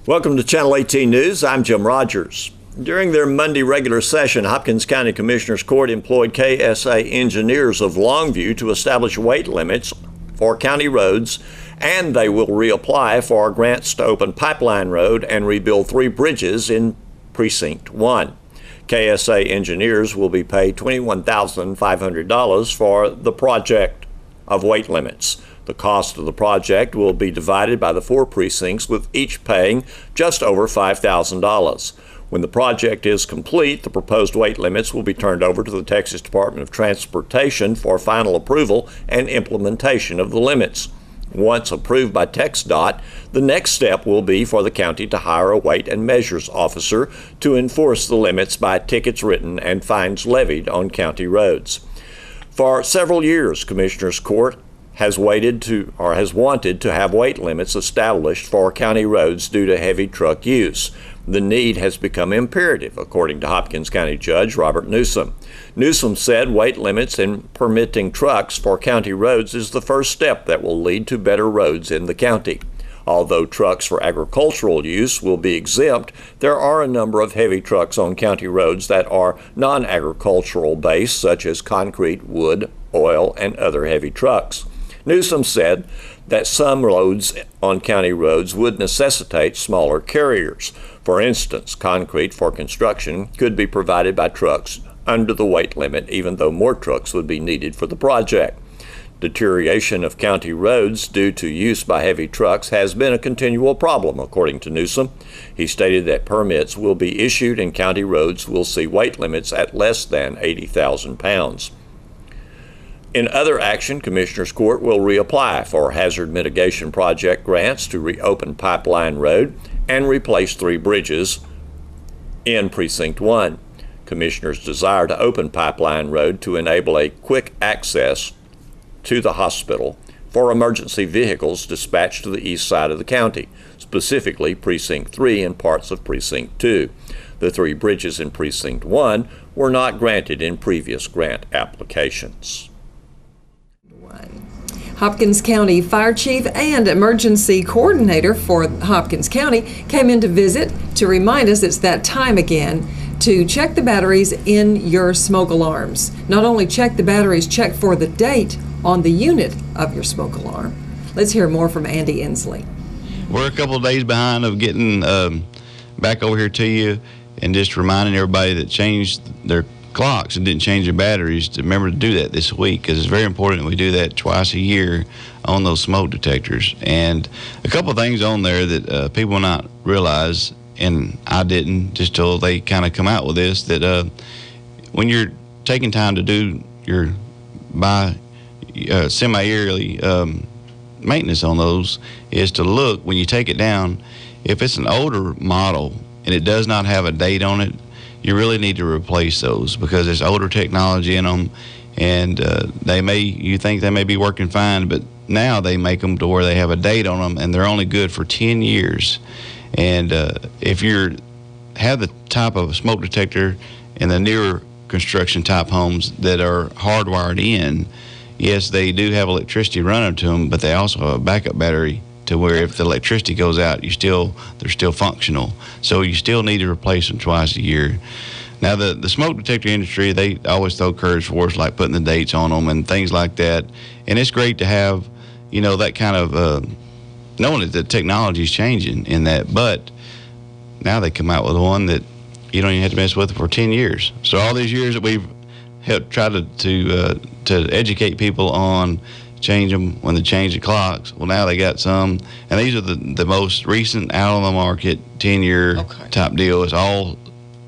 Welcome to Channel 18 News. I'm Jim Rogers. During their Monday regular session, Hopkins County Commissioners Court employed KSA engineers of Longview to establish weight limits for county roads, and they will reapply for grants to open Pipeline Road and rebuild 3 bridges in Precinct 1. KSA engineers will be paid $21,500 for the project of weight limits. The cost of the project will be divided by the 4 precincts, with each paying just over $5,000. When the project is complete, the proposed weight limits will be turned over to the Texas Department of Transportation for final approval and implementation of the limits. Once approved by TxDOT, the next step will be for the county to hire a weight and measures officer to enforce the limits by tickets written and fines levied on county roads. For several years, Commissioners Court has wanted to have weight limits established for county roads due to heavy truck use. The need has become imperative, according to Hopkins County Judge Robert Newsom. Newsom said weight limits and permitting trucks for county roads is the first step that will lead to better roads in the county. Although trucks for agricultural use will be exempt, there are a number of heavy trucks on county roads that are non-agricultural based, such as concrete, wood, oil, and other heavy trucks. Newsom said that some roads on county roads would necessitate smaller carriers. For instance, concrete for construction could be provided by trucks under the weight limit, even though more trucks would be needed for the project. Deterioration of county roads due to use by heavy trucks has been a continual problem, according to Newsom. He stated that permits will be issued and county roads will see weight limits at less than 80,000 pounds. In other action, Commissioners Court will reapply for hazard mitigation project grants to reopen Pipeline Road and replace 3 bridges in Precinct 1. Commissioners desire to open Pipeline Road to enable a quick access to the hospital for emergency vehicles dispatched to the east side of the county, specifically Precinct 3 and parts of Precinct 2. The 3 bridges in Precinct 1 were not granted in previous grant applications. Hopkins County Fire Chief and Emergency Coordinator for Hopkins County came in to visit to remind us it's that time again to check the batteries in your smoke alarms. Not only check the batteries, check for the date on the unit of your smoke alarm. Let's hear more from Andy Inslee. We're a couple of days behind of getting back over here to you, and just reminding everybody that changed their clocks and didn't change their batteries to remember to do that this week, because it's very important that we do that twice a year on those smoke detectors. And a couple of things on there that people will not realize, and I didn't just till they kind of come out with this, that when you're taking time to do your semi-yearly maintenance on those, is to look when you take it down. If it's an older model and it does not have a date on it, you really need to replace those, because there's older technology in them, and you think they may be working fine, but now they make them to where they have a date on them and they're only good for 10 years. And if you have the type of smoke detector in the newer construction type homes that are hardwired in, yes, they do have electricity running to them, but they also have a backup battery to where if the electricity goes out, they're still functional. So you still need to replace them twice a year. Now, the smoke detector industry, they always throw curves for us, like putting the dates on them and things like that. And it's great to have, that kind of knowing that the technology is changing in that. But now they come out with one that you don't even have to mess with for 10 years. So all these years that we've tried to educate people on change them when they change the clocks. Well, now they got some, and these are the most recent out on the market 10-year type deal. It's all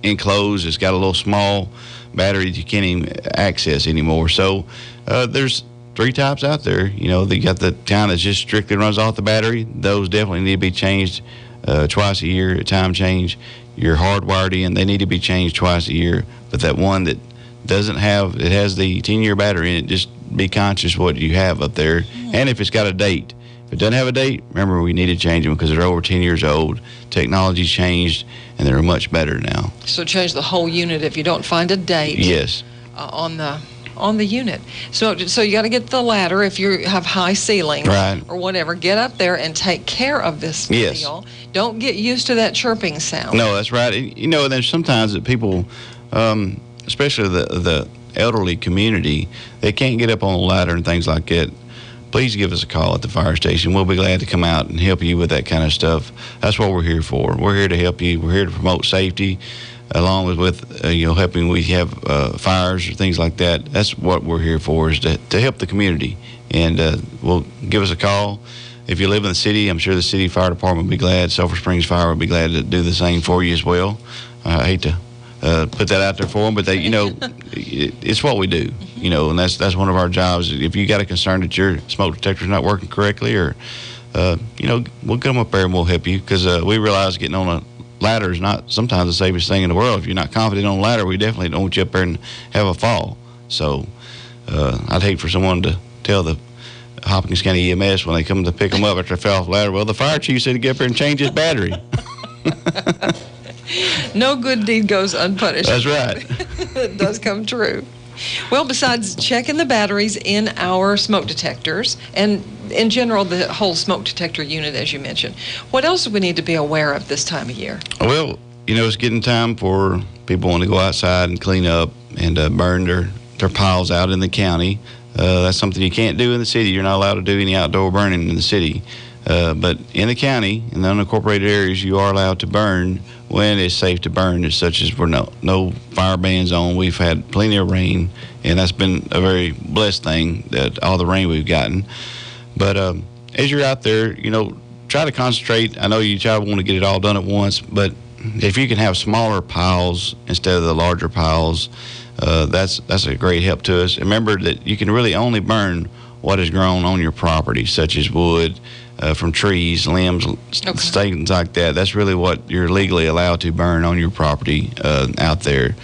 enclosed. It's got a little small battery that you can't even access anymore. So there's 3 types out there. They got the kind that just strictly runs off the battery. Those definitely need to be changed twice a year, time change. Your hardwired in, they need to be changed twice a year. But that one that has the 10-year battery in it, just be conscious what you have up there. And if it's got a date. If it doesn't have a date, remember we need to change them because they're over 10 years old. Technology's changed, and they're much better now. So change the whole unit if you don't find a date. Yes. On the unit. So you got to get the ladder if you have high ceilings, right, or whatever. Get up there and take care of this deal. Don't get used to that chirping sound. No, that's right. You know, there's sometimes that people, especially the elderly community, they can't get up on the ladder and things like that. Please give us a call at the fire station. We'll be glad to come out and help you with that kind of stuff. That's what we're here for. We're here to help you. We're here to promote safety, along with helping we have fires or things like that. That's what we're here for, is to help the community. And we'll give us a call. If you live in the city, I'm sure the city fire department would be glad. Sulphur Springs Fire would be glad to do the same for you as well. I hate to put that out there for them, but they, it's what we do, and that's one of our jobs. If you got a concern that your smoke detector's not working correctly, or we'll come up there and we'll help you, because we realize getting on a ladder is not sometimes the safest thing in the world. If you're not confident on a ladder, we definitely don't want you up there and have a fall. So I'd hate for someone to tell the Hopkins County EMS when they come to pick them up after they fell off the ladder, well, the fire chief said to get up there and change his battery. No good deed goes unpunished. That's right. It does come true. Well, besides checking the batteries in our smoke detectors, and in general, the whole smoke detector unit, as you mentioned, what else do we need to be aware of this time of year? Well, it's getting time for people want to go outside and clean up and burn their piles out in the county. That's something you can't do in the city. You're not allowed to do any outdoor burning in the city. But in the county, in the unincorporated areas, you are allowed to burn when it's safe to burn, as such as we're no fire bans on. We've had plenty of rain, and that's been a very blessed thing, that all the rain we've gotten. But as you're out there, try to concentrate. I know you try to want to get it all done at once, but if you can have smaller piles instead of the larger piles, that's a great help to us. Remember that you can really only burn what is grown on your property, such as wood, from trees, limbs, things like that. That's really what you're legally allowed to burn on your property out there.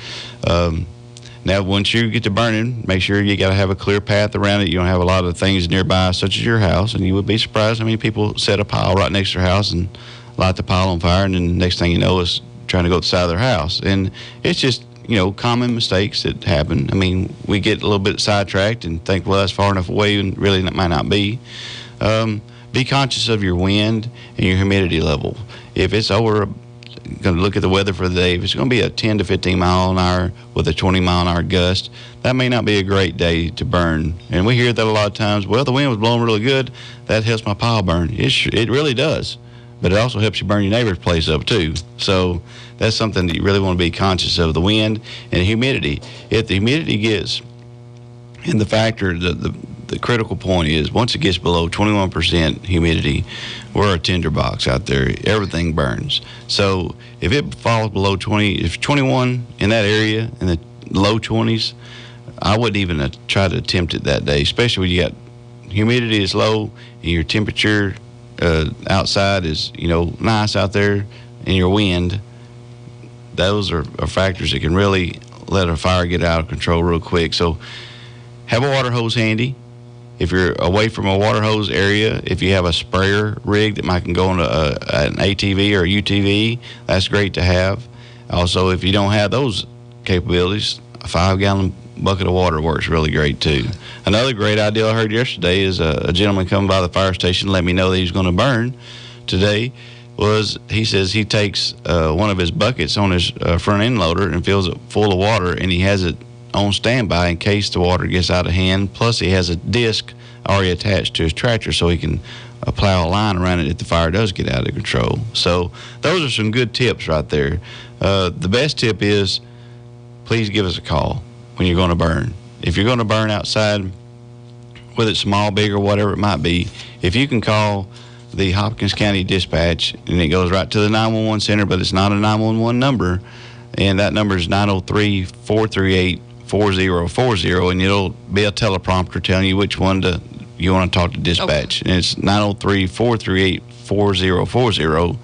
Now, once you get to burning, make sure you got to have a clear path around it. You don't have a lot of things nearby, such as your house, and you would be surprised how many people set a pile right next to their house and light the pile on fire, and then the next thing you know is trying to go to the side of their house. And it's just, common mistakes that happen. I mean, we get a little bit sidetracked and think, well, that's far enough away, and really it might not be. Be conscious of your wind and your humidity level. If it's over, going to look at the weather for the day, if it's going to be a 10 to 15 mile an hour with a 20 mile an hour gust, that may not be a great day to burn. And we hear that a lot of times, well, the wind was blowing really good, that helps my pile burn. It really does. But it also helps you burn your neighbor's place up too. So that's something that you really want to be conscious of, the wind and humidity. If the humidity gets in the factor, the critical point is once it gets below 21% humidity, we're a tinderbox out there. Everything burns. So if it falls below 20, if 21 in that area, in the low 20s, I wouldn't even try to attempt it that day, especially when you got humidity is low and your temperature outside is, nice out there, and your wind. Those are factors that can really let a fire get out of control real quick. So have a water hose handy. If you're away from a water hose area, if you have a sprayer rig that might can go on an ATV or a UTV, that's great to have. Also, if you don't have those capabilities, a 5-gallon bucket of water works really great too. Another great idea I heard yesterday is a gentleman coming by the fire station let me know that he's going to burn today. He says he takes one of his buckets on his front end loader and fills it full of water, and he has it on standby in case the water gets out of hand. Plus, he has a disc already attached to his tractor so he can plow a line around it if the fire does get out of control. So those are some good tips right there. The best tip is please give us a call when you're going to burn. If you're going to burn outside, whether it's small, big, or whatever it might be, if you can call the Hopkins County Dispatch, and it goes right to the 911 center, but it's not a 911 number, and that number is 903-438-4040, and it'll be a teleprompter telling you which one you want to talk to dispatch. Okay. And it's 903-438-4040.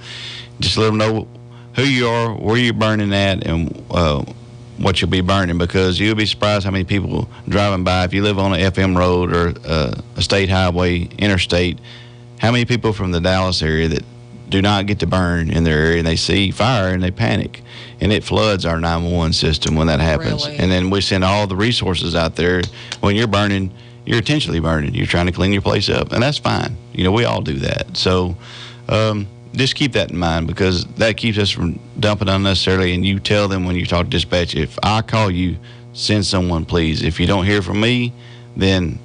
Just let them know who you are, where you're burning at, and what you'll be burning, because you'll be surprised how many people driving by, if you live on an FM road or a state highway, interstate, how many people from the Dallas area that do not get to burn in their area, and they see fire and they panic, and it floods our 911 system when that happens. Really? And then we send all the resources out there. When you're burning, you're intentionally burning. You're trying to clean your place up, and that's fine. We all do that. So just keep that in mind, because that keeps us from dumping unnecessarily. And you tell them when you talk to dispatch, if I call you, send someone, please. If you don't hear from me, then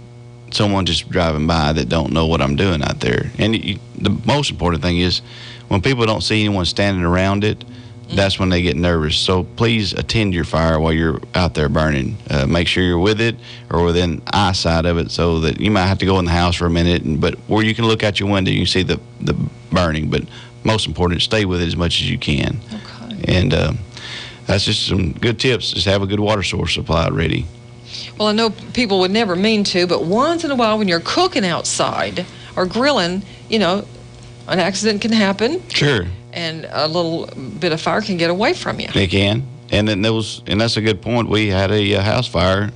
someone just driving by that don't know what I'm doing out there. And the most important thing is when people don't see anyone standing around it, that's when they get nervous. So please attend your fire while you're out there burning. Make sure you're with it or within eyesight of it, so that you might have to go in the house for a minute, but where you can look out your window, you can see the burning. But most important, stay with it as much as you can. Okay. And that's just some good tips. Just have a good water source supply ready. Well, I know people would never mean to, but once in a while when you're cooking outside or grilling, an accident can happen. Sure. And a little bit of fire can get away from you. It can. And then that's a good point. We had a house fire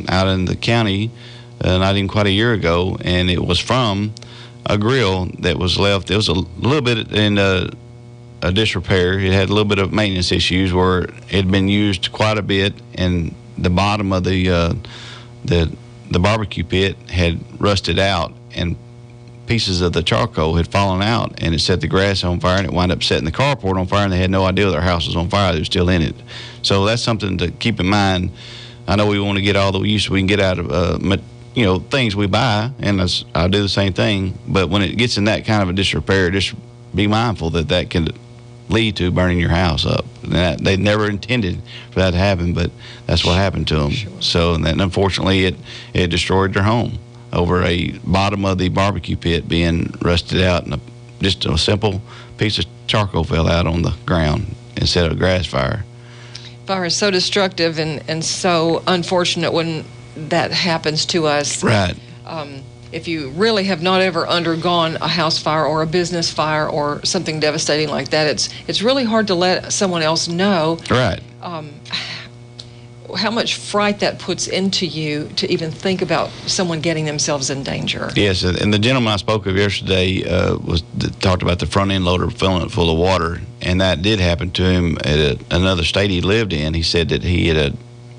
out in the county not even quite a year ago, and it was from a grill that was left. It was a little bit in a disrepair. It had a little bit of maintenance issues where it had been used quite a bit, and the bottom of the barbecue pit had rusted out, and pieces of the charcoal had fallen out, and it set the grass on fire, and it wound up setting the carport on fire, and they had no idea their house was on fire. They were still in it. So that's something to keep in mind. I know we want to get all the use we can get out of things we buy, and I do the same thing, but when it gets in that kind of a disrepair, just be mindful that can lead to burning your house up. They never intended for that to happen, but that's what happened to them. Sure. So, and then unfortunately it destroyed their home over a bottom of the barbecue pit being rusted out, and just a simple piece of charcoal fell out on the ground instead of a grass fire. Fire is so destructive and so unfortunate when that happens to us. Right. If you really have not ever undergone a house fire or a business fire or something devastating like that, it's really hard to let someone else know. Right. How much fright that puts into you to even think about someone getting themselves in danger. Yes, and the gentleman I spoke of yesterday talked about the front end loader filling it full of water, and that did happen to him at another state he lived in. He said that he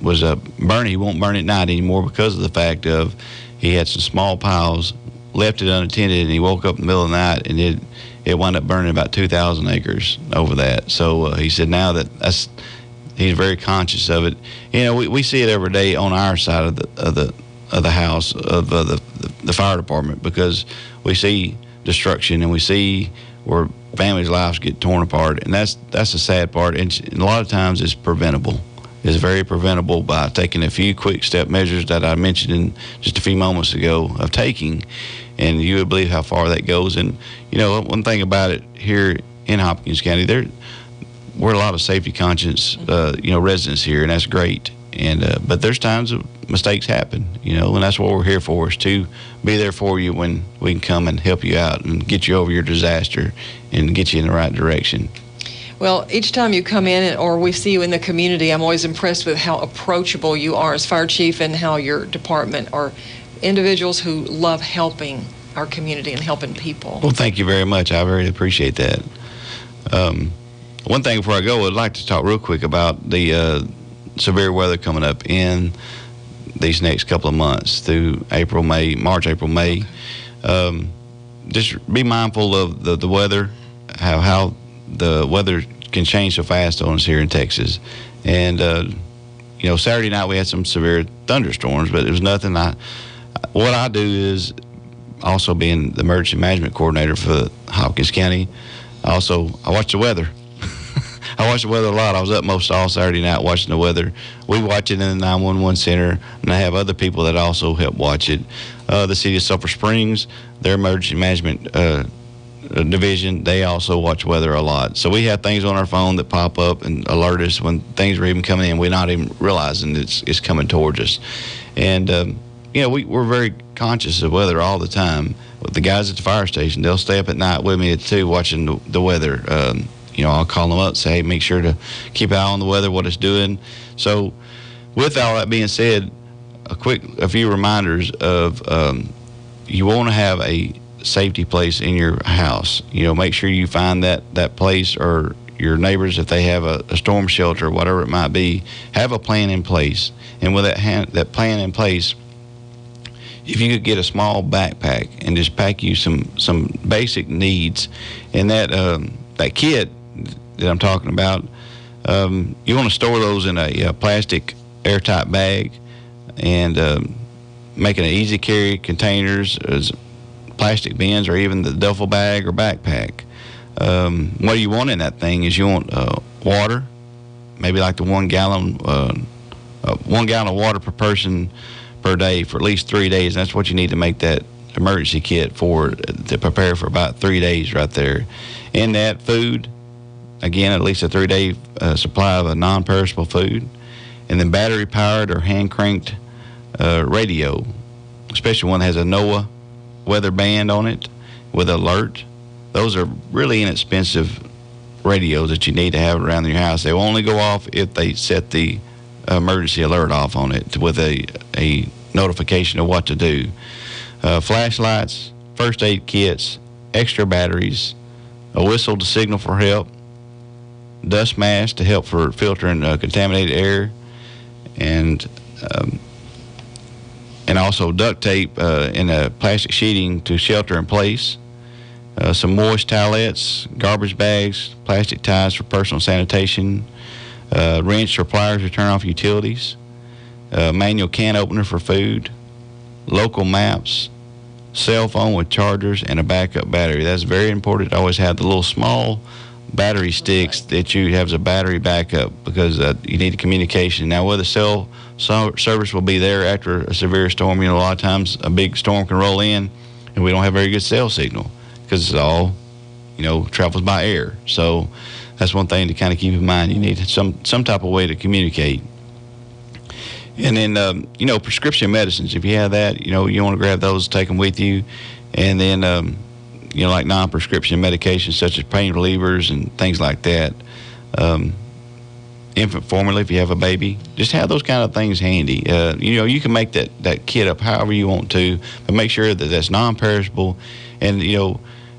won't burn at night anymore because of the fact of he had some small piles, left it unattended, and he woke up in the middle of the night, and it wound up burning about 2,000 acres over that. So he said now he's very conscious of it. We see it every day on our side of the house of the fire department, because we see destruction and we see where families' lives get torn apart, and that's the sad part. And a lot of times it's preventable. It's very preventable by taking a few quick step measures that I mentioned just a few moments ago of taking, and you would believe how far that goes. And one thing about it here in Hopkins County, we're a lot of safety conscious, residents here, and that's great. And but there's times that mistakes happen, and that's what we're here for, is to be there for you when we can come and help you out and get you over your disaster and get you in the right direction. Well, each time you come in or we see you in the community, I'm always impressed with how approachable you are as fire chief, and how your department are individuals who love helping our community and helping people. Well, thank you very much. I very appreciate that. One thing before I go, I'd like to talk real quick about the severe weather coming up in these next couple of months through March, April, May. Just be mindful of the weather, how the weather can change so fast on us here in Texas. And, Saturday night we had some severe thunderstorms, but it was nothing. What I do is, also being the emergency management coordinator for Hopkins County, I watch the weather. I watch the weather a lot. I was up most all Saturday night watching the weather. We watch it in the 911 center, and I have other people that also help watch it. The city of Sulphur Springs, their emergency management division, they also watch weather a lot. So we have things on our phone that pop up and alert us when things are even coming in. We're not even realizing it's coming towards us. And, we're very conscious of weather all the time. The guys at the fire station, they'll stay up at night with me too, watching the weather. I'll call them up and say, hey, make sure to keep an eye on the weather, what it's doing. So with all that being said, a few reminders of you want to have a safety place in your house. Make sure you find that place, or your neighbors, if they have a storm shelter, whatever it might be, have a plan in place. And with that plan in place, if you could get a small backpack and just pack you some basic needs, and that kit that I'm talking about, you want to store those in a plastic airtight bag, and making an easy carry containers, as plastic bins, or even the duffel bag or backpack. What you want in that thing is you want water, maybe like the 1 gallon of water per person per day for at least 3 days. That's what you need to make that emergency kit to prepare for about 3 days right there. In that, food, again, at least a 3-day supply of a non-perishable food, and then battery-powered or hand-cranked radio, especially one that has a NOAA weather band on it with alert. Those are really inexpensive radios that you need to have around your house. They will only go off if they set the emergency alert off on it with a notification of what to do. Flashlights, first aid kits, extra batteries, a whistle to signal for help, dust mask to help for filtering contaminated air, and also duct tape in a plastic sheeting to shelter in place. Some moist towelettes, garbage bags, plastic ties for personal sanitation, wrench or pliers to turn off utilities, manual can opener for food, local maps, cell phone with chargers, and a backup battery. That's very important to always have the little small battery sticks that you have as a battery backup, because you need communication. Now, whether cell service will be there after a severe storm, a lot of times a big storm can roll in and we don't have very good cell signal because it's all, travels by air. So that's one thing to kind of keep in mind. You need some type of way to communicate. And then, prescription medicines, if you have that, you want to grab those, take them with you. And then, like non-prescription medications such as pain relievers and things like that. Infant formula, if you have a baby, just have those kind of things handy. You can make that kit up however you want to, but make sure that that's non-perishable. And,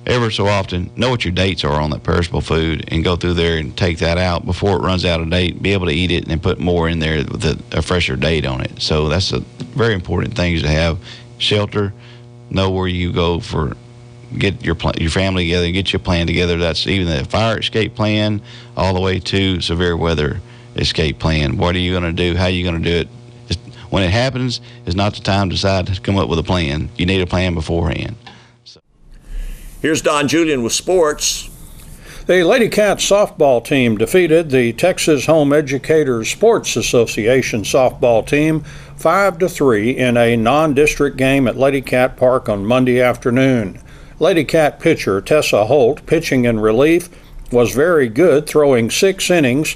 ever so often, know what your dates are on that perishable food and go through there and take that out before it runs out of date. Be able to eat it and then put more in there with a fresher date on it. So that's a very important thing to have. Shelter, know where you go get your family together and get your plan together. That's even the fire escape plan all the way to severe weather escape plan. What are you going to do? How are you going to do it? When it happens, it's not the time to decide to come up with a plan. You need a plan beforehand. Here's Don Julian with sports. The Lady Cats softball team defeated the Texas Home Educators Sports Association softball team 5-3 in a non-district game at Lady Cat Park on Monday afternoon. Lady Cat pitcher Tessa Holt, pitching in relief, was very good, throwing 6 innings,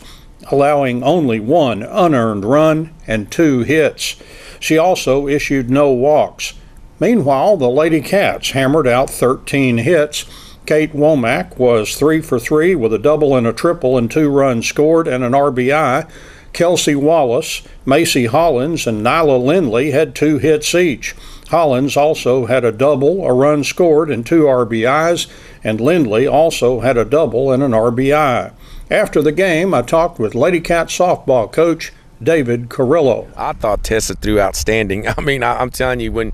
allowing only 1 unearned run and 2 hits. She also issued no walks. Meanwhile, the Lady Cats hammered out 13 hits. Kate Womack was 3 for 3 with a double and a triple and 2 runs scored and an RBI. Kelsey Wallace, Macy Hollins, and Nyla Lindley had 2 hits each. Hollins also had a double, a run scored, and 2 RBIs, and Lindley also had a double and an RBI. After the game, I talked with Lady Cat softball coach David Carrillo. I thought Tessa threw outstanding. I mean, I'm telling you, when,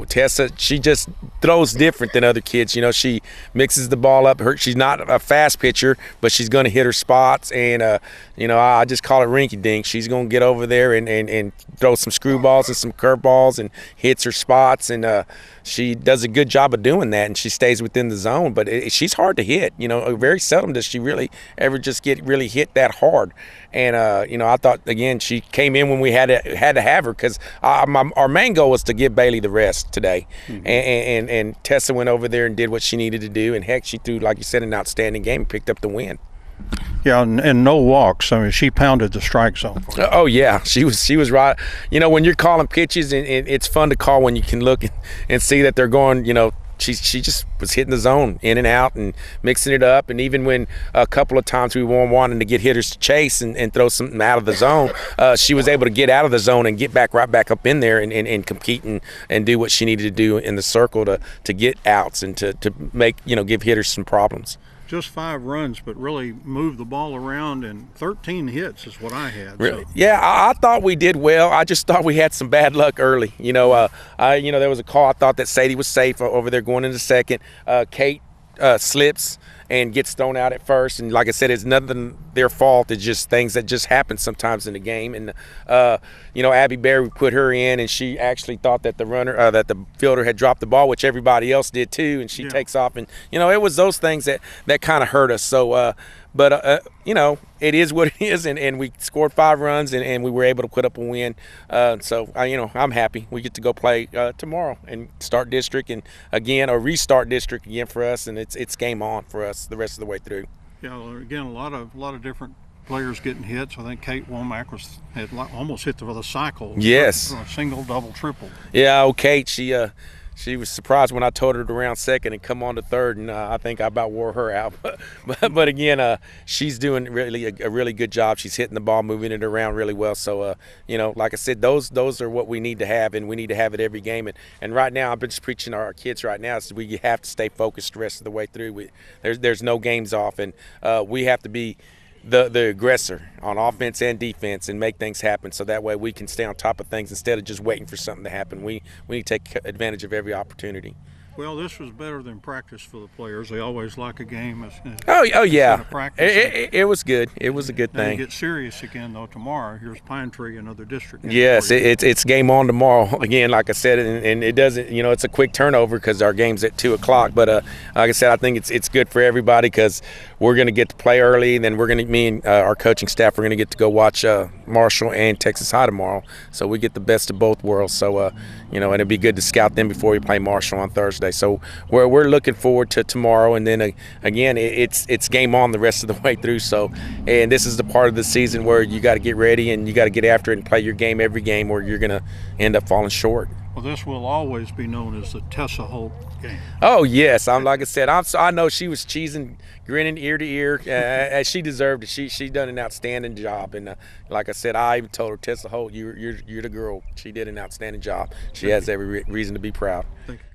Tessa, she just throws different than other kids. She mixes the ball up. She's not a fast pitcher, but she's going to hit her spots. And, I just call it rinky-dink. She's going to get over there and throw some screwballs and some curveballs and hits her spots. And she does a good job of doing that, and she stays within the zone. But she's hard to hit. Very seldom does she really ever just get really hit that hard. And, I thought, again, she came in when we had to have her, because our main goal was to give Bailey the rest today. Mm-hmm. And Tessa went over there and did what she needed to do. And, heck, she threw, like you said, an outstanding game and picked up the win. Yeah, and no walks. I mean, she pounded the strike zone. Oh, yeah. She was right. When you're calling pitches, and it's fun to call when you can look and see that they're going, She just was hitting the zone in and out and mixing it up. And even when a couple of times we were wanting to get hitters to chase and throw something out of the zone, she was able to get out of the zone and get right back up in there and compete and do what she needed to do in the circle to get outs and to make, give hitters some problems. just 5 runs, but really moved the ball around, and 13 hits is what I had. Really? So. Yeah, I thought we did well. I just thought we had some bad luck early. There was a call. I thought that Sadie was safe over there going into second. Kate slips and gets thrown out at first, and like I said, it's nothing their fault. It's just things that just happen sometimes in the game. And Abby Berry, we put her in, and she actually thought that the fielder had dropped the ball, which everybody else did too, and she takes off, and it was those things that kind of hurt us. So it is what it is, and we scored 5 runs, and we were able to put up a win. I'm happy. We get to go play tomorrow and start district restart district again for us, and it's game on for us the rest of the way through. Yeah, well, again, a lot of different players getting hits. I think Kate Womack had almost hit with a cycle. Yes. A single, double, triple. Yeah, Kate, she was surprised when I told her to round second and come on to third, and I think I about wore her out. But again, she's doing really a really good job. She's hitting the ball, moving it around really well. So, like I said, those are what we need to have, and we need to have it every game. And right now, I've been just preaching to our kids right now, so we have to stay focused the rest of the way through. There's no games off, and we have to be the aggressor on offense and defense and make things happen, so that way we can stay on top of things instead of just waiting for something to happen. We need to take advantage of every opportunity. Well, this was better than practice for the players. They always like a game. Oh yeah. It was good. It was a good thing. Now you get serious again though tomorrow. Here's Pine Tree, another district. Yes, it's game on tomorrow again. Like I said, and it doesn't. It's a quick turnover because our game's at 2:00. But like I said, I think it's good for everybody because we're going to get to play early, and then me and our coaching staff are going to get to go watch Marshall and Texas High tomorrow. So we get the best of both worlds. So and it'd be good to scout them before we play Marshall on Thursday. So we're looking forward to tomorrow, and then again it's game on the rest of the way through. So, and this is the part of the season where you got to get ready and you got to get after it and play your game every game, or you're going to end up falling short. Well, this will always be known as the Tessa Holt game. Oh yes, like I said, I know she was cheesing, grinning ear to ear, as she deserved it. She done an outstanding job, and like I said, I even told her, Tessa Holt, you're the girl. She did an outstanding job. She has every reason to be proud. Thank you.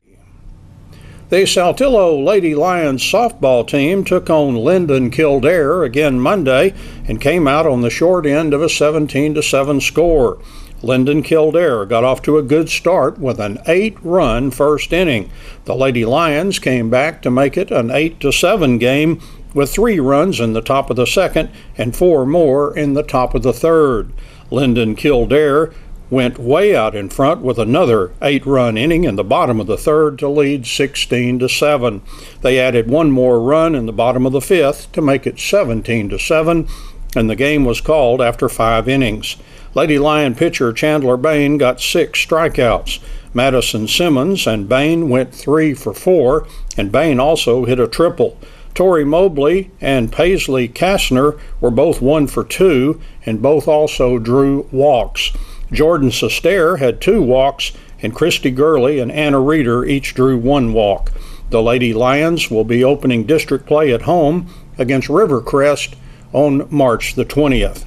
The Saltillo Lady Lions softball team took on Linden Kildare again Monday and came out on the short end of a 17-7 score. Linden Kildare got off to a good start with an 8-run first inning. The Lady Lions came back to make it an 8-7 game with 3 runs in the top of the second and 4 more in the top of the third. Linden Kildare went way out in front with another 8-run inning in the bottom of the third to lead 16-7. They added 1 more run in the bottom of the fifth to make it 17-7, and the game was called after 5 innings. Lady Lion pitcher Chandler Bain got 6 strikeouts. Madison Simmons and Bain went 3 for 4, and Bain also hit a triple. Tori Mobley and Paisley Kastner were both 1 for 2, and both also drew walks. Jordan Sestair had 2 walks, and Christy Gurley and Anna Reeder each drew 1 walk. The Lady Lions will be opening district play at home against Rivercrest on March the 20th.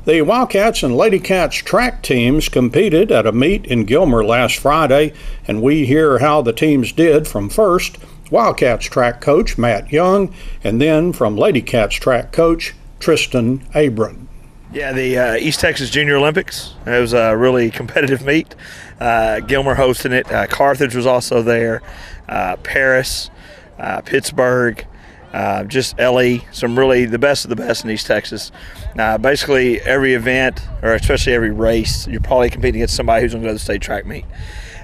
The Wildcats and Lady Cats track teams competed at a meet in Gilmer last Friday, and we hear how the teams did from first Wildcats track coach Matt Young, and then from Lady Cats track coach Tristan Abram. Yeah, the East Texas Junior Olympics. It was a really competitive meet. Gilmer hosting it. Carthage was also there. Paris, Pittsburgh, just LA, some really the best of the best in East Texas. Basically every event, or especially every race, you're probably competing against somebody who's going to go to the state track meet.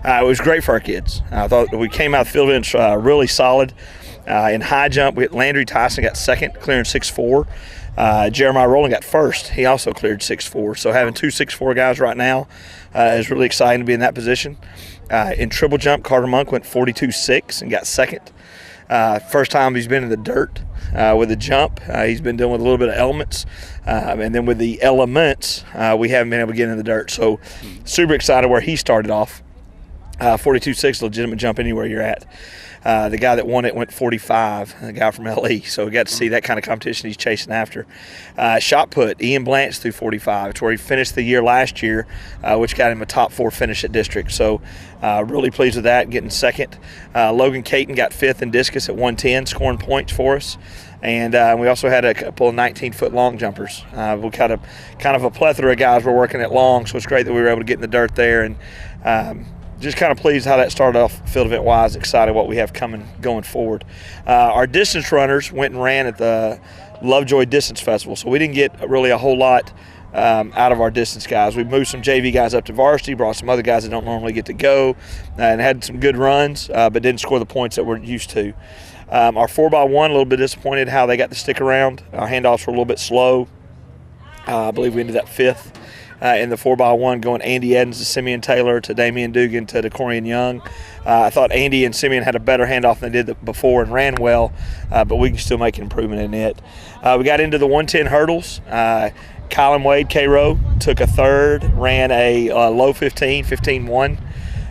It was great for our kids. I thought we came out of the field events really solid. In high jump, Landry Tyson got second, clearing 6'4". Jeremiah Rowland got first. He also cleared 6'4". So having 2 6'4" guys right now is really exciting to be in that position. In triple jump, Carter Monk went 42.6 and got second. First time he's been in the dirt with the jump. He's been dealing with a little bit of elements. And then with the elements, we haven't been able to get in the dirt. So super excited where he started off. 42.6, legitimate jump anywhere you're at. The guy that won it went 45, the guy from LE. So we got to see that kind of competition he's chasing after. Shot put, Ian Blanche threw 45. It's where he finished the year last year, which got him a top 4 finish at district. So really pleased with that, getting second. Logan Ch.18 got 5th in discus at 110, scoring points for us. And we also had a couple of 19-foot long jumpers. We got kind of a plethora of guys were working at long, so it's great that we were able to get in the dirt there. And just kind of pleased how that started off field event wise. Excited what we have going forward. Our distance runners went and ran at the Lovejoy Distance Festival, so we didn't get really a whole lot out of our distance guys. We moved some JV guys up to varsity, brought some other guys that don't normally get to go, and had some good runs, but didn't score the points that we're used to. Our 4x1, a little bit disappointed how they got to stick around. Our handoffs were a little bit slow. I believe we ended up 5th in the 4x1, going Andy Edens to Simeon Taylor to Damian Dugan to DeCorian Young. I thought Andy and Simeon had a better handoff than they did before and ran well, but we can still make an improvement in it. We got into the 110 hurdles. Colin Wade, K-Row, took a 3rd, ran a low 15-1.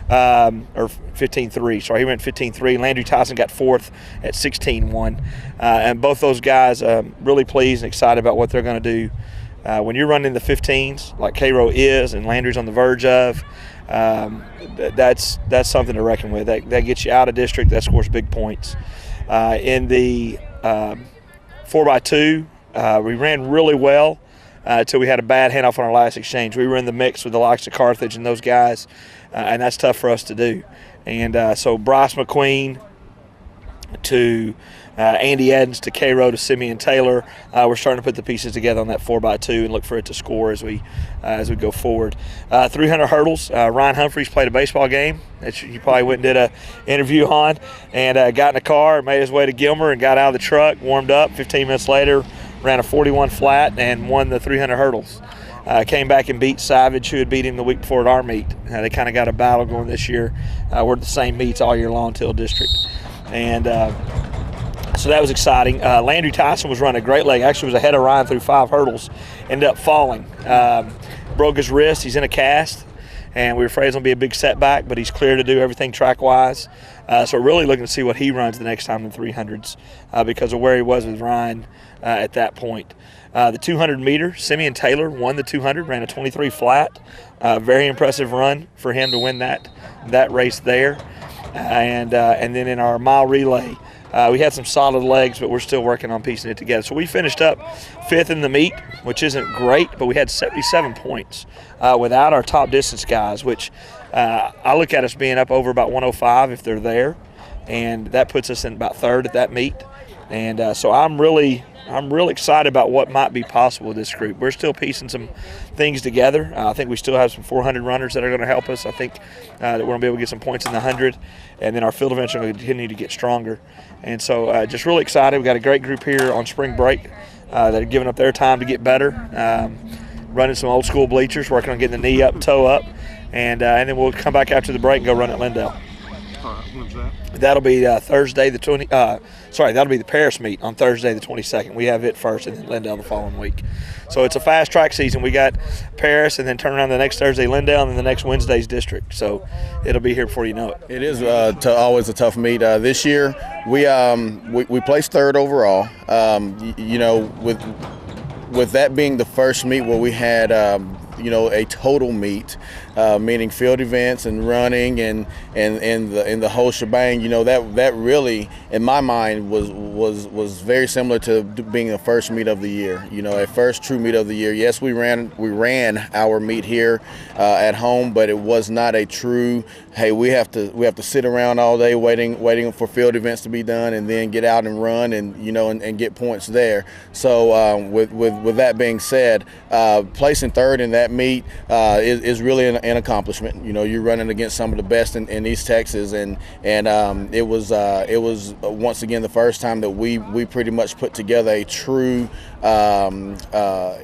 Or 15-3. Sorry, he went 15-3. Landry Tyson got 4th at 16-1. And both those guys really pleased and excited about what they're going to do. When you're running the 15s, like K-Row is and Landry's on the verge of, that's something to reckon with. That gets you out of district. That scores big points. In the 4x2, we ran really well until we had a bad handoff on our last exchange. We were in the mix with the likes of Carthage and those guys, and that's tough for us to do. And so Bryce McQueen to Andy Edens to K-Row to Simeon Taylor, we're starting to put the pieces together on that 4x2 and look for it to score as we go forward. 300 hurdles. Ryan Humphreys played a baseball game that you probably went and did an interview on, and got in a car, made his way to Gilmer, and got out of the truck, warmed up. 15 minutes later, ran a 41 flat and won the 300 hurdles. Came back and beat Savage, who had beat him the week before at our meet. They kind of got a battle going this year. We're at the same meets all year long till district. And so that was exciting. Landry Tyson was running a great leg. Actually was ahead of Ryan through 5 hurdles. Ended up falling. Broke his wrist. He's in a cast. And we were afraid it was going to be a big setback, but he's clear to do everything track-wise. So we're really looking to see what he runs the next time in 300s because of where he was with Ryan at that point. The 200-meter, Simeon Taylor won the 200, ran a 23 flat. Very impressive run for him to win that race there. And then in our mile relay, we had some solid legs, but we're still working on piecing it together. So we finished up 5th in the meet, which isn't great, but we had 77 points without our top distance guys, which I look at us being up over about 105 if they're there, and that puts us in about 3rd at that meet. And so I'm really excited about what might be possible with this group. We're still piecing some things together. I think we still have some 400 runners that are going to help us. I think that we're going to be able to get some points in the 100, and then our field events are going to continue to get stronger. And so just really excited. We've got a great group here on spring break that are giving up their time to get better, running some old school bleachers, working on getting the knee up, toe up, and then we'll come back after the break and go run at Lindale. When's that? That'll be Thursday the 20. That'll be the Paris meet on Thursday the 22nd. We have it first, and then Lindale the following week. So it's a fast track season. We got Paris, and then turn around the next Thursday Lindale, and then the next Wednesday's district. So it'll be here before you know it. It is always a tough meet. This year we placed 3rd overall. With that being the first meet where we had a total meet, meaning field events and running and the whole shebang. That really, in my mind, was very similar to being the first meet of the year. A first true meet of the year. Yes, we ran our meet here at home, but it was not a true. Hey, we have to sit around all day waiting for field events to be done and then get out and run and get points there. So with that being said, placing 3rd in that meet is really an accomplishment. You're running against some of the best in East Texas, and it was once again the first time that we pretty much put together a true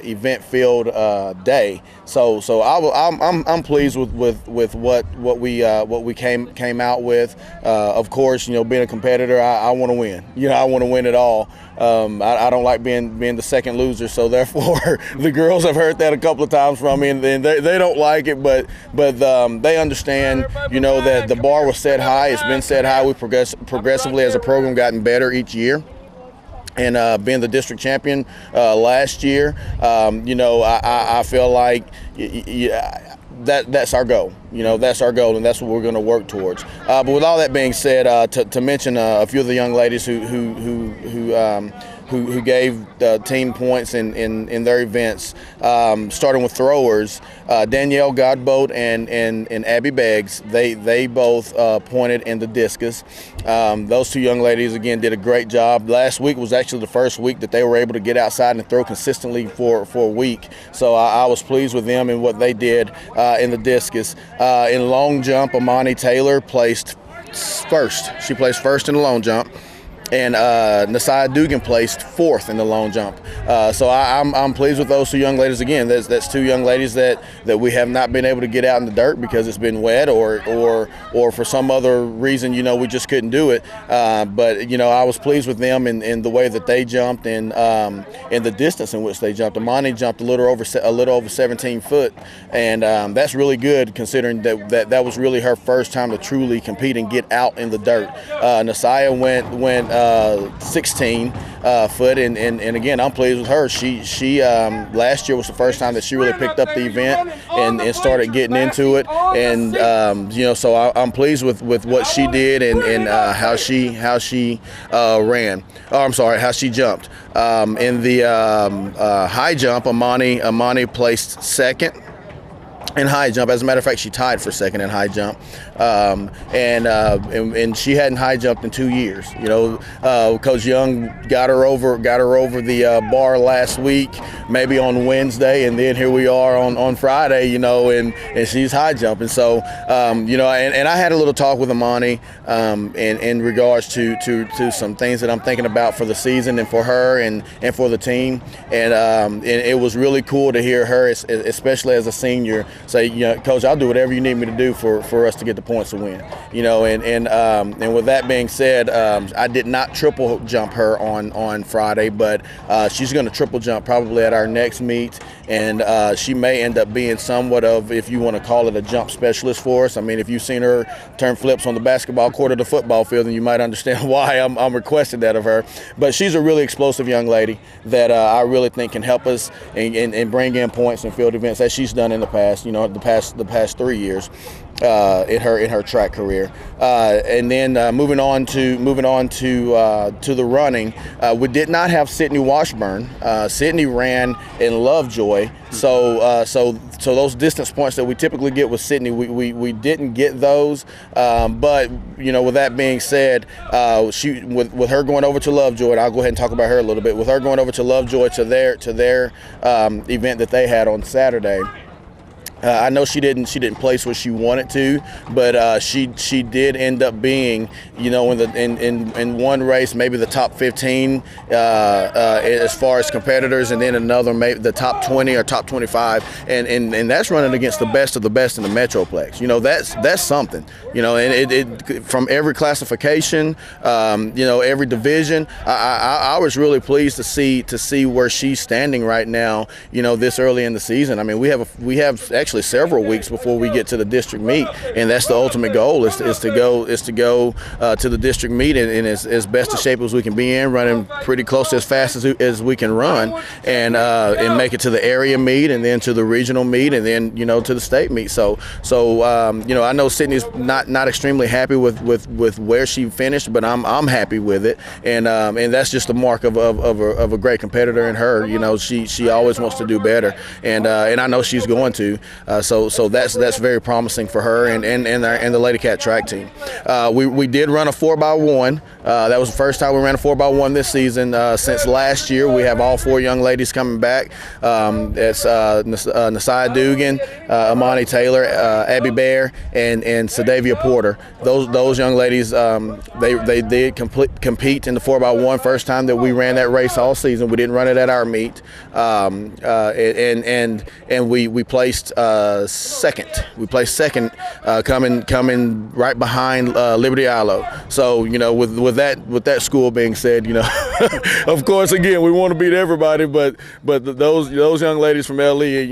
event-filled day. So I'm pleased with what we came out with. Of course, being a competitor, I want to win. I want to win it all. I don't like being the second loser, so therefore the girls have heard that a couple of times from me, and they don't like it, but they understand, that the bar was set high. It's been set high. We progressively as a program gotten better each year. And being the district champion last year, I feel like that's our goal. That's our goal, and that's what we're going to work towards. But with all that being said, to mention a few of the young ladies who gave team points in their events, starting with throwers, Danielle Godboat and Abby Beggs, they both pointed in the discus. Those two young ladies, again, did a great job. Last week was actually the first week that they were able to get outside and throw consistently for a week. So I was pleased with them and what they did in the discus. In long jump, Amani Taylor placed first. She placed first in the long jump. And Nasiah Dugan placed fourth in the long jump. So I'm pleased with those two young ladies. Again, that's two young ladies that we have not been able to get out in the dirt because it's been wet or for some other reason, we just couldn't do it. But I was pleased with them in the way that they jumped and in the distance in which they jumped. Amani jumped a little over 17 foot, and that's really good considering that was really her first time to truly compete and get out in the dirt. Nasiah went 16 foot, and again, I'm pleased with her. She last year was the first time that she really picked up the event and started getting into it, and so I'm pleased with what she did and how she ran. Oh, I'm sorry, how she jumped. In the high jump, Amani placed second in high jump. As a matter of fact, she tied for second in high jump, and she hadn't high jumped in 2 years. Coach Young got her over the bar last week, maybe on Wednesday, and then here we are on Friday. And she's high jumping. So and I had a little talk with Amani in regards to some things that I'm thinking about for the season and for her and for the team, and it was really cool to hear her, especially as a senior, say, Coach, I'll do whatever you need me to do for us to get the points to win. And with that being said, I did not triple jump her on Friday, but she's going to triple jump probably at our next meet, and she may end up being somewhat of, if you want to call it, a jump specialist for us. I mean, if you've seen her turn flips on the basketball court or the football field, then you might understand why I'm requesting that of her. But she's a really explosive young lady that I really think can help us and bring in points in field events as she's done in the past. The past 3 years in her track career. And then moving on to the running, we did not have Sydney Washburn. Sydney ran in Lovejoy, so those distance points that we typically get with Sydney, we didn't get those. But with that being said, she with her going over to Lovejoy, and I'll go ahead and talk about her a little bit. With her going over to Lovejoy to their event that they had on Saturday. I know she didn't place where she wanted to, but she did end up being, in one race maybe the top 15 as far as competitors, and then another maybe the top 20 or top 25, and that's running against the best of the best in the Metroplex. That's something. And it from every classification, every division. I was really pleased to see where she's standing right now. This early in the season. I mean, we have actually several weeks before we get to the district meet, and that's the ultimate goal is to go to the district meet in as best a shape as we can be in, running pretty close to as fast as we can run, and make it to the area meet, and then to the regional meet, and then to the state meet. So I know Sydney's not extremely happy with where she finished, but I'm happy with it, and that's just the mark of a great competitor in her. She always wants to do better, and I know she's going to. So that's very promising for her and the Lady Cat track team. We did run a 4x1. That was the first time we ran a 4x1 this season since last year. We have all 4 young ladies coming back. It's Nasai Dugan, Amani Taylor, Abby Bear, and Sadavia Porter. Those young ladies, they did compete in the 4x1. First time that we ran that race all season. We didn't run it at our meet, and we placed second. We placed second, coming right behind Liberty Ilo. So with that school being said, of course, again, we want to beat everybody, but those young ladies from LE,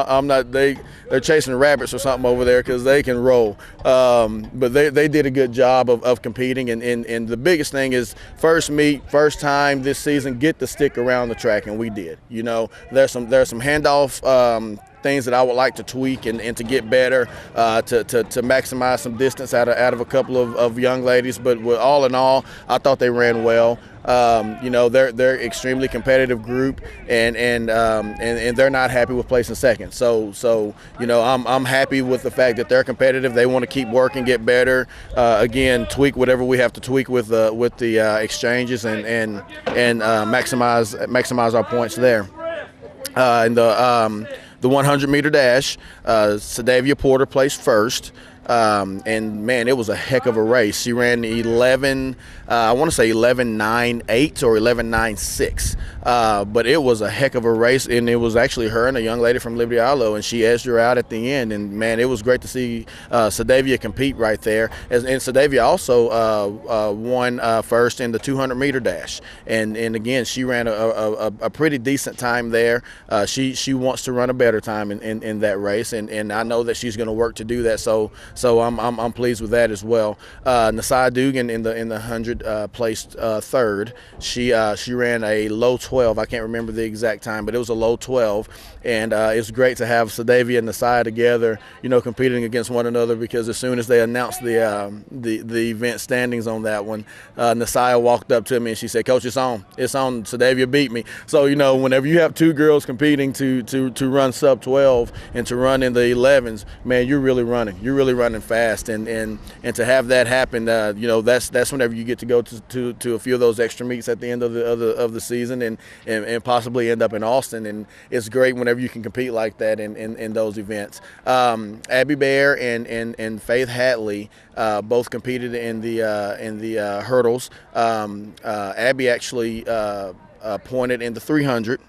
I'm not they're chasing rabbits or something over there because they can roll. But they did a good job of competing, and the biggest thing is first meet, first time this season, get to stick around the track, and we did. There's some handoff things that I would like to tweak and to get better, to maximize some distance out of a couple of young ladies. But all in all, I thought they ran well. They're extremely competitive group, and they're not happy with placing second. So I'm happy with the fact that they're competitive. They want to keep working, get better. Again, tweak whatever we have to tweak with the exchanges and maximize our points there. And the 100-meter dash, Sadavia Porter placed first. And man, it was a heck of a race. She ran 11, I want to say 11.98 or 11.96. But it was a heck of a race, and it was actually her and a young lady from Liberty Ilo, and she edged her out at the end. And man, it was great to see Sadavia compete right there. And Sadavia also won first in the 200-meter dash. And again, she ran a pretty decent time there. She wants to run a better time in that race, and I know that she's going to work to do that. So I'm pleased with that as well. Nasai Dugan in the 100 placed third. She ran a low 12. I can't remember the exact time, but it was a low 12. And it's great to have Sadavia and Nasai together, competing against one another, because as soon as they announced the event standings on that one, Nasai walked up to me and she said, "Coach, it's on. Sadavia beat me." So whenever you have 2 girls competing to run sub 12 and to run in the 11s, man, you're really running fast, and to have that happen, that's whenever you get to go to a few of those extra meets at the end of the season, and possibly end up in Austin. And it's great whenever you can compete like that in those events. Abby Bear and Faith Hatley both competed in the hurdles. Abby actually pointed in the 300.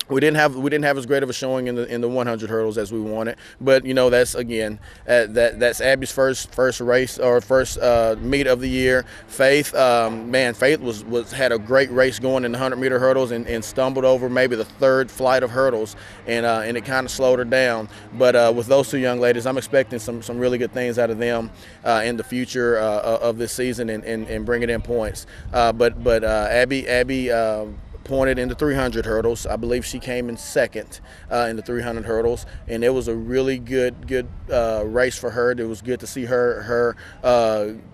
We didn't have as great of a showing in the 100 hurdles as we wanted, but that's again that's Abby's first race or first meet of the year. Faith, Faith had a great race going in the 100-meter hurdles and stumbled over maybe the 3rd flight of hurdles, and it kind of slowed her down. But with those 2 young ladies, I'm expecting some really good things out of them in the future of this season and bringing in points. But Abby pointed in the 300 hurdles. I believe she came in second in the 300 hurdles, and it was a really good race for her. It was good to see her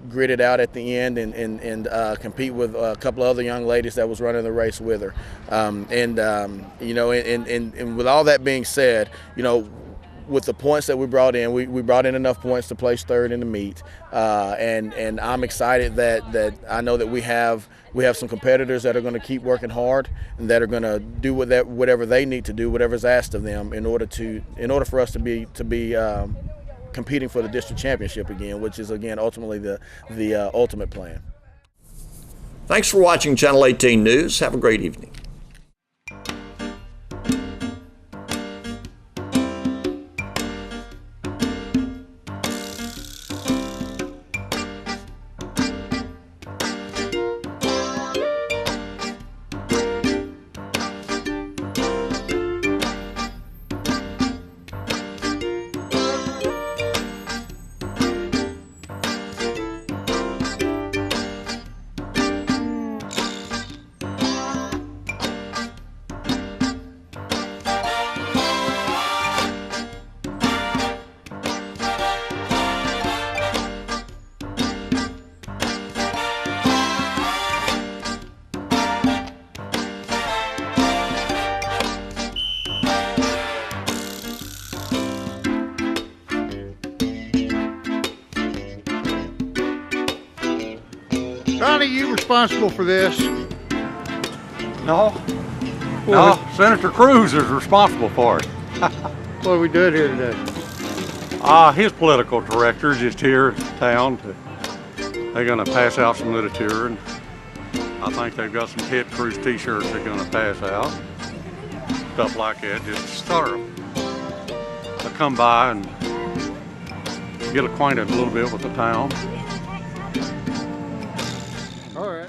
grit it out at the end and compete with a couple of other young ladies that was running the race with her. And with all that being said, with the points that we brought in, we brought in enough points to place 3rd in the meet, and I'm excited that I know that we have some competitors that are going to keep working hard and that are going to do whatever they need to do, whatever's asked of them, in order for us to be competing for the district championship again, which is again ultimately the ultimate plan. Thanks for watching Channel 18 News. Have a great evening. Johnny, you responsible for this? No. No, Senator Cruz is responsible for it. What are we doing here today? His political director is just here in town. They're going to pass out some literature, and I think they've got some Ted Cruz t-shirts they're going to pass out. Stuff like that, just sort of to come by and get acquainted a little bit with the town. All right.